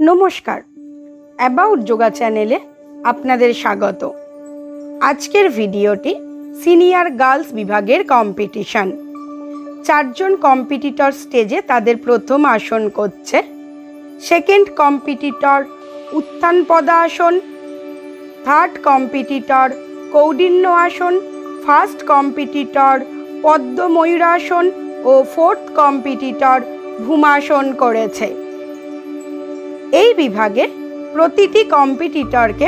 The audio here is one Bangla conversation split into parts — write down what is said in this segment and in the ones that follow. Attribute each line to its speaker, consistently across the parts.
Speaker 1: নমস্কার, অ্যাবাউট যোগা চ্যানেলে আপনাদের স্বাগত। আজকের ভিডিওটি সিনিয়র গার্লস বিভাগের কম্পিটিশন। 4 জন কম্পিটিটর স্টেজে তাদের প্রথম আসন করছে। সেকেন্ড কম্পিটিটর উত্থান পদাসন, থার্ড কম্পিটিটর কৌডিন্য আসন, ফার্স্ট কম্পিটিটর পদ্ম ময়ূরাসন ও ফোর্থ কম্পিটিটর ভূমাসন করেছে। এই বিভাগে প্রতিটি কম্পিটিটরকে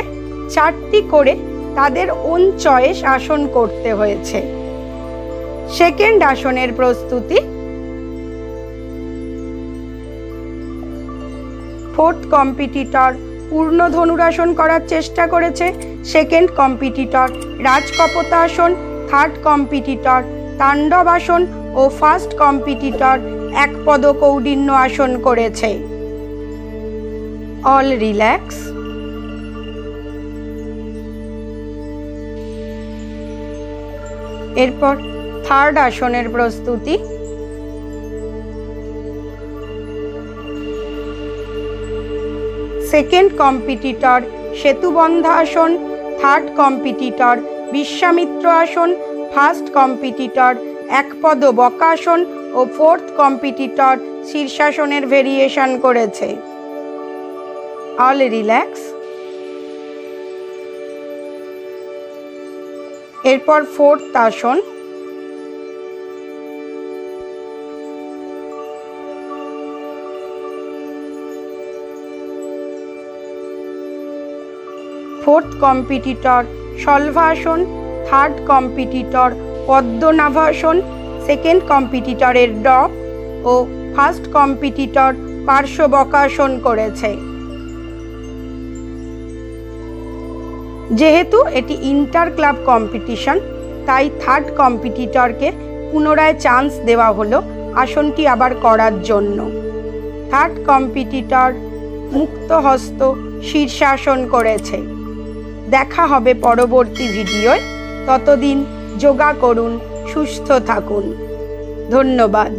Speaker 1: 4টি করে তাদের ওন চয়েস আসন করতে হয়েছে। সেকেন্ড আসনের প্রস্তুতি। ফোর্থ কম্পিটিটর পূর্ণ ধনুরাসন করার চেষ্টা করেছে। সেকেন্ড কম্পিটিটর রাজকপতাসন, থার্ড কম্পিটিটর তাণ্ডব আসন ও ফার্স্ট কম্পিটিটর একপদ কৌডিন্য আসন করেছে। All relax. এরপর থার্ড আসনের প্রস্তুতি। সেকেন্ড কম্পিটিটর সেতুবন্ধ আসন, থার্ড কম্পিটিটর বিশ্বামিত্র আসন, ফার্স্ট কম্পিটিটর একপদ বকাসন ও ফোর্থ কম্পিটিটর শীর্ষাসনের ভেরিয়েশন করেছে। All relax. এরপর ফোর্থ আসন। ফোর্থ কম্পিটিটর শলভাসন, থার্ড কম্পিটিটর পদ্মনাভাসন, সেকেন্ড কম্পিটিটরের ডগ ও ফার্স্ট কম্পিটিটর পার্শ্ববকাসন করেছে। যেহেতু এটি ইন্টার ক্লাব কম্পিটিশন, তাই থার্ড কম্পিটিটরকে পুনরায় চান্স দেওয়া হলো আসনটি আবার করার জন্য। থার্ড কম্পিটিটর মুক্তহস্ত শীর্ষাসন করেছে। দেখা হবে পরবর্তী ভিডিওয়। ততদিন যোগা করুন, সুস্থ থাকুন। ধন্যবাদ।